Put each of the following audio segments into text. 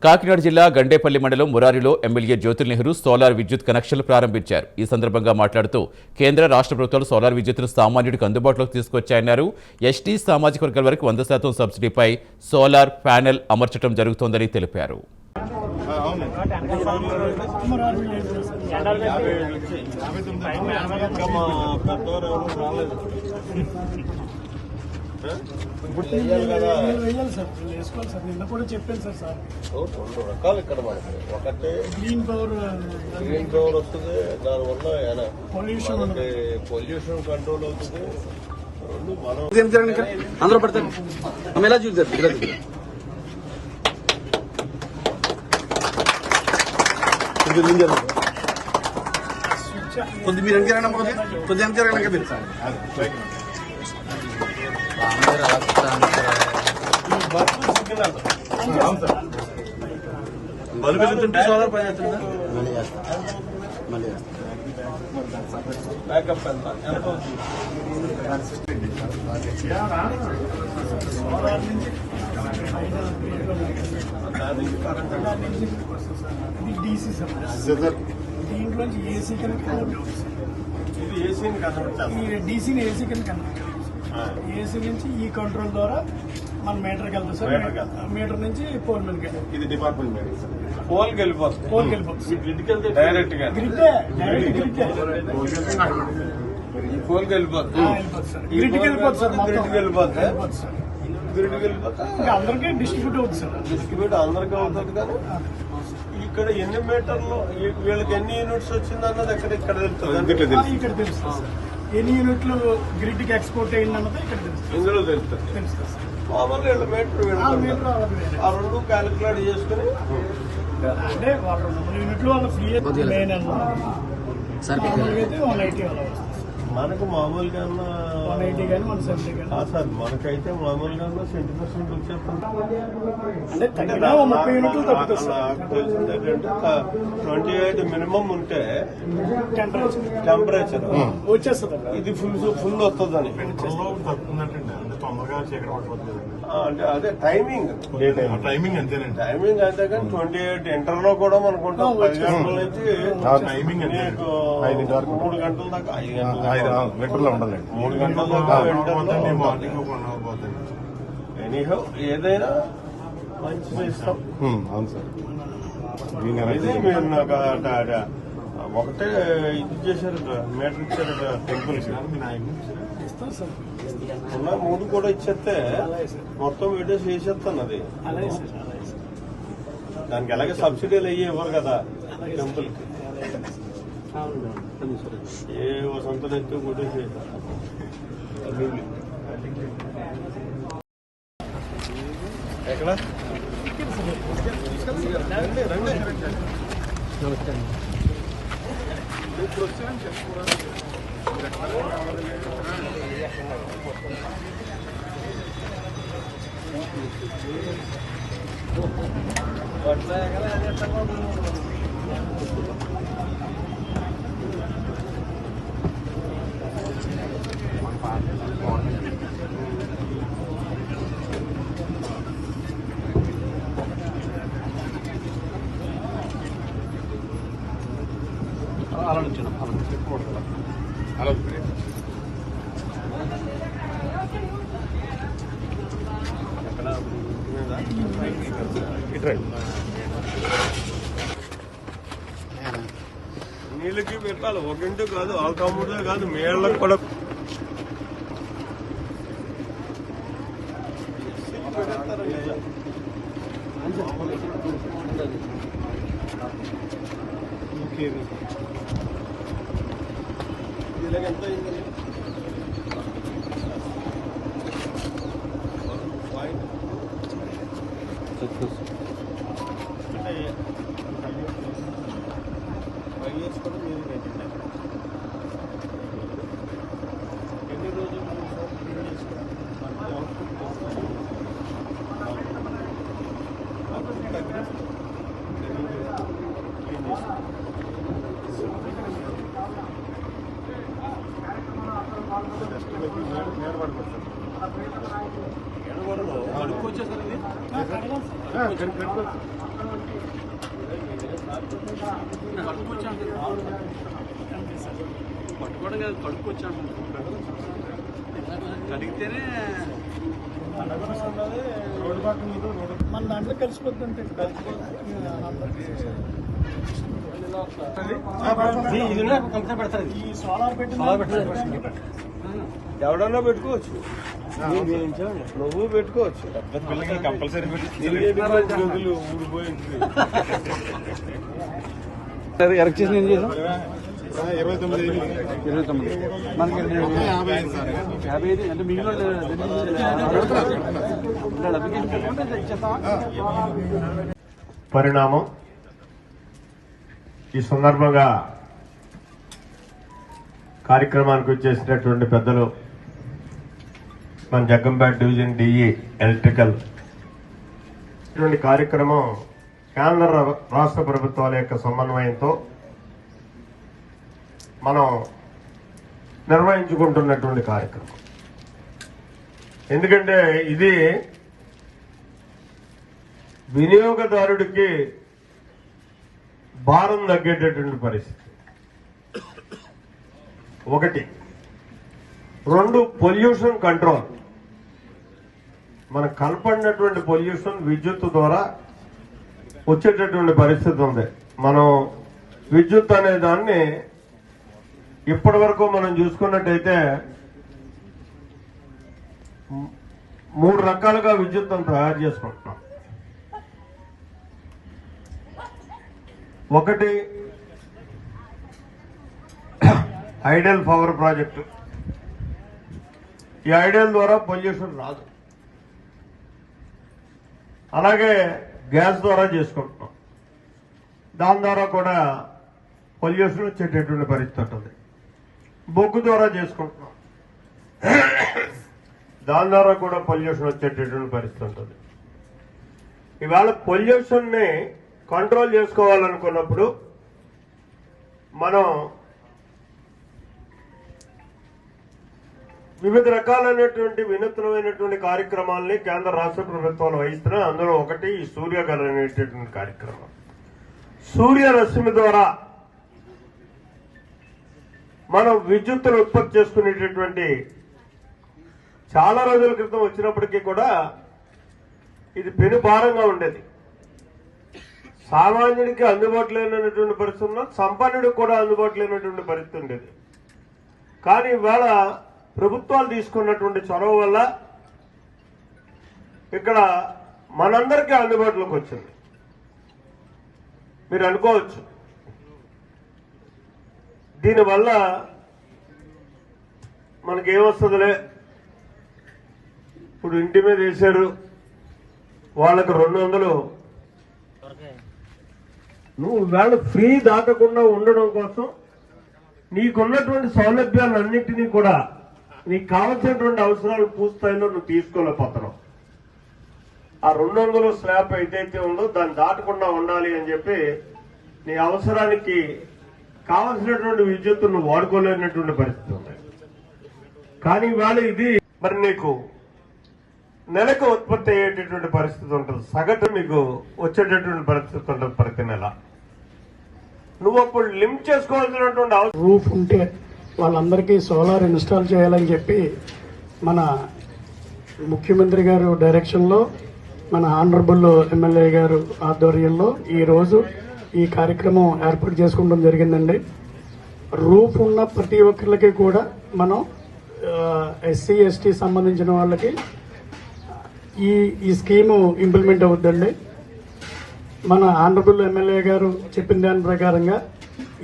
కాకినాడ జిల్లా గండేపల్లి మండలం మురారిలో MLA Jyothula Nehru solar విద్యుత్ కనెక్షన్లు ప్రారంభించారు. ఈ సందర్భంగా మాట్లాడుతూ కేంద్ర రాష్ట్ర ప్రభుత్వాలు సోలార్ విద్యుత్తును సామాన్యుడికి అందుబాటులోకి తీసుకొచ్చాయన్నారు. ఎస్టీ సామాజిక వర్గాల వరకు 100% సబ్సిడీపై సోలార్ ప్యానెల్ అమర్చడం జరుగుతోందని తెలిపారు. నిన్న కూడా చెప్పాను సార్ రెండు రకాలు ఇక్కడ మనకి. ఒకటి గ్రీన్ పవర్ వస్తుంది, దానివల్ల పొల్యూషన్ కంట్రోల్ అవుతుంది. రెండు మనం అందరూ పడతారు ఎలా చూద్దాం కొద్ది మీరు వెనక కొద్ది వెనక బల్బు వెళ్తుంటే సోలార్ పని చేస్తుందా బ్యాకప్ దీంట్లోంచి ఏసీ కనుక ఇది ఏసీని కనబడుతుంది. డీసీని ఏసీ కింద కనెక్ట్ ఏసీ నుంచి ఈ కంట్రోల్ ద్వారా మన మీటర్కి వెళ్తాం సార్. మీటర్ నుంచి పోల్ మీదకి ఇది డిపార్ట్మెంట్ పోల్కి వెళ్ళిపోతుంది. పోల్కి వెళ్ళిపోతుంది. గ్రిడ్కి వెళ్తే డైరెక్ట్ గా ఈ పోల్కి వెళ్ళిపోతుంది. గ్రిడ్కి వెళ్ళిపోతుంది సార్. గ్రిడ్కి వెళ్ళిపోతుంది. గ్రిడ్కి వెళ్ళిపోతే అందరికీ డిస్ట్రిబ్యూట్ అవుతుంది సార్. డిస్ట్రిబ్యూట్ అందరికీ అవుతుంది. కానీ ఇక్కడ ఎన్ని మీటర్లు వీళ్ళకి ఎన్ని యూనిట్స్ వచ్చింది అన్నది ఇక్కడ తెలుస్తుంది. ఇక్కడ తెలుస్తుంది సార్. ఎన్ని యూనిట్లు గ్రిడ్ కి ఎక్స్పోర్ట్ అయింది అన్నది ఇక్కడ తెలుస్తుంది. ఇందులో తెలుస్తుంది. మామూలుగా వీళ్ళ మీటర్ ఆ రెండు క్యాలిక్యులేట్ చేసుకుని అంటే వాళ్ళు 200 యూనిట్లు వాళ్ళు ఫ్రీ మెయిన్ అయితే 180 అలా వస్తుంది. మనకు మామూలుగా 180 కానీ 170 కానీ సార్ మనకైతే మామూలుగా 70% వచ్చేస్తుంది. అంటే 30 యూనిట్లు తగ్గుతుంది సార్. నాకు తెలిసింది ఏంటంటే 28 మినిమం ఉంటే టెంపరేచర్ వచ్చేస్తుంది. ఇది ఫుల్ వస్తుందని అంటే అదే టైమింగ్ అంతేనండి. టైమింగ్ అంతే కానీ 28 ఇంటర్ లో కూడా మనకుంటాం 10 గంటల నుంచి 3 గంటల దాకా 5 గంటల మీటర్లో ఉండదండి. 3 గంటల దాకా ఎనీహౌ ఏదైనా మంచిగా ఇస్తాం. అవును సార్. ఇది మీరు నాకు ఒకటే ఇది చేశారు, మీటర్ ఇచ్చారు టెంపుల్ కి. ఉన్న 3 కూడా ఇచ్చేస్తే మొత్తం వీడియోస్ వేసేస్తాను. అది దానికి ఎలాగే సబ్సిడీలు అయ్యి ఇవ్వరు కదా టెంపుల్ కి. ఏ సొంత ఎత్తు వీడియోస్ వేసేస్తాను. ఎక్కడ ఇప్పుడు వచ్చాను చెప్పుకోరా. అలా నుంచి చెప్పుకోవడం అలా నీళ్ళకి పెట్టాలి. ఒకంటూ కాదు, ఆల్కాముడే కాదు, మేళ్ళకి కూడా ఇలాగ ఎంత అయిందండి? అంటే 5 years కూడా మీరు పెట్టండి. ఎన్ని రోజులు వచ్చేసరికి కడుక్కొచ్చి అంటున్నారు. పట్టుకోవడం కాదు, కడుక్కొచ్చి అంటున్నారు. కడిగితేనే రోడ్డు పక్కన ఉంది, రోడ్డు మన దాంట్లో కలిసిపోతుంటే ఈ సోలార్ పెట్టిన ఎవడన్నా పెట్టుకోవచ్చు, నువ్వు పెట్టుకోవచ్చు. పిల్లలకి కంపల్సరీ గదులు ఊడిపోయి ఎరక్ చేసిన ఏం చేసాం 29 29 మనకి 55 అంటే మిగిలిన పరిణామం. ఈ సందర్భంగా కార్యక్రమానికి వచ్చేసినటువంటి పెద్దలు మన జగ్గంపేట డివిజన్ డిఈ ఎలక్ట్రికల్ ఇటువంటి కార్యక్రమం కేంద్ర రాష్ట్ర ప్రభుత్వాల యొక్క సమన్వయంతో మనం నిర్వహించుకుంటున్నటువంటి కార్యక్రమం. ఎందుకంటే ఇది వినియోగదారుడికి భారం తగ్గేటటువంటి పరిస్థితి. ఒకటి. రెండు, పొల్యూషన్ కంట్రోల్. మనకు కనపడినటువంటి పొల్యూషన్ విద్యుత్ ద్వారా వచ్చేటటువంటి పరిస్థితి ఉంది. మనం విద్యుత్ అనే దాన్ని ఇప్పటి వరకు మనం చూసుకున్నట్టయితే 3 రకాలుగా విద్యుత్తును తయారు చేసుకుంటున్నాం. ఒకటి ఐడల్ పవర్ ప్రాజెక్టు. ఈ ఐడల్ ద్వారా పొల్యూషన్ రాదు. అలాగే గ్యాస్ ద్వారా చేసుకుంటున్నాం. దాని ద్వారా కూడా పొల్యూషన్ వచ్చేటటువంటి పరిస్థితి ఉంటుంది. బొగ్గు ద్వారా చేసుకుంటున్నాం. దాని ద్వారా కూడా పొల్యూషన్ వచ్చేటటువంటి పరిస్థితి ఉంటుంది. ఇవాళ పొల్యూషన్ ని కంట్రోల్ చేసుకోవాలనుకున్నప్పుడు మనం వివిధ రకాలైనటువంటి వినూత్నమైనటువంటి కార్యక్రమాలని కేంద్ర రాష్ట్ర ప్రభుత్వాలు వహిస్తున్నాయి. అందులో ఒకటి ఈ సూర్యగల అనేటటువంటి కార్యక్రమం. సూర్యరశ్మి ద్వారా మనం విద్యుత్తును ఉత్పత్తి చేసుకునేటటువంటి చాలా రోజుల క్రితం వచ్చినప్పటికీ కూడా ఇది పెను భారంగా ఉండేది. సామాన్యుడికి అందుబాటులో లేనటువంటి పరిస్థితి ఉన్న, సంపన్నుడికి కూడా అందుబాటులో లేనటువంటి పరిస్థితి ఉండేది. కానీ ఇవాళ ప్రభుత్వాలు తీసుకున్నటువంటి చొరవ వల్ల ఇక్కడ మనందరికీ అందుబాటులోకి వచ్చింది. మీరు అనుకోవచ్చు దీనివల్ల మనకేమొస్తుందిలే, ఇప్పుడు ఇంటి మీద వేశారు వాళ్ళకి 200, నువ్వు వేళ ఫ్రీ దాటకుండా ఉండడం కోసం నీకున్నటువంటి సౌలభ్యాలన్నింటినీ కూడా నీకు కావలసినటువంటి అవసరాలు పూర్తిస్థాయిలో నువ్వు తీసుకోలేకపోతున్నావు. ఆ 200 స్లాబ్ ఏదైతే ఉందో దాన్ని దాటకుండా ఉండాలి అని చెప్పి నీ అవసరానికి కావలసినటువంటి విద్యుత్తు నువ్వు వాడుకోలేనటువంటి పరిస్థితి ఉంది. కానీ ఇవాళ ఇది మరి నీకు నెలకు ఉత్పత్తి అయ్యేటటువంటి పరిస్థితి ఉంటుంది. సగటు నీకు వచ్చేటటువంటి పరిస్థితి ఉంటుంది ప్రతి నెల. నువ్వు అప్పుడు లిమిట్ చేసుకోవాల్సినటువంటి అవసరం. రూఫ్ ఉంటే వాళ్ళందరికీ సోలార్ ఇన్స్టాల్ చేయాలని చెప్పి మన ముఖ్యమంత్రి గారు డైరెక్షన్లో, మన ఆనరబుల్ ఎమ్మెల్యే గారు ఆధ్వర్యంలో ఈరోజు ఈ కార్యక్రమం ఏర్పాటు చేసుకోవడం జరిగిందండి. రూఫ్ ఉన్న ప్రతి ఒక్కరికి కూడా మనం ఎస్సీ ఎస్టీ సంబంధించిన వాళ్ళకి ఈ స్కీము ఇంప్లిమెంట్ అవుతుందండి. మన ఆనరబుల్ ఎమ్మెల్యే గారు చెప్పిన దాని ప్రకారంగా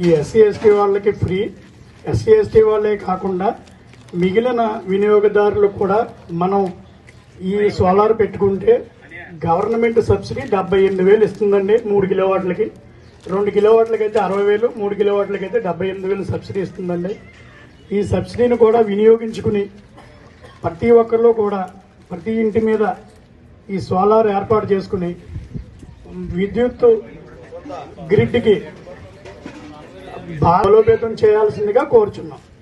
ఈ ఎస్సీ ఎస్టీ వాళ్ళకి ఫ్రీ, ఎస్సీ ఎస్టీ వాళ్ళే కాకుండా మిగిలిన వినియోగదారులకు కూడా మనం ఈ సోలార్ పెట్టుకుంటే గవర్నమెంట్ సబ్సిడీ 78,000 ఇస్తుందండి. 3 కిలోవాట్లకి, 2 కిలోవాట్లకి అయితే 60,000, 3 కిలోవాట్లకి అయితే 78,000 సబ్సిడీ ఇస్తుందండి. ఈ సబ్సిడీని కూడా వినియోగించుకుని ప్రతి ఒక్కరిలో కూడా ప్రతి ఇంటి మీద ఈ సోలార్ ఏర్పాటు చేసుకుని విద్యుత్ గ్రిడ్కి బలోపేతం చేయాల్సిందిగా కోరుచున్నాం.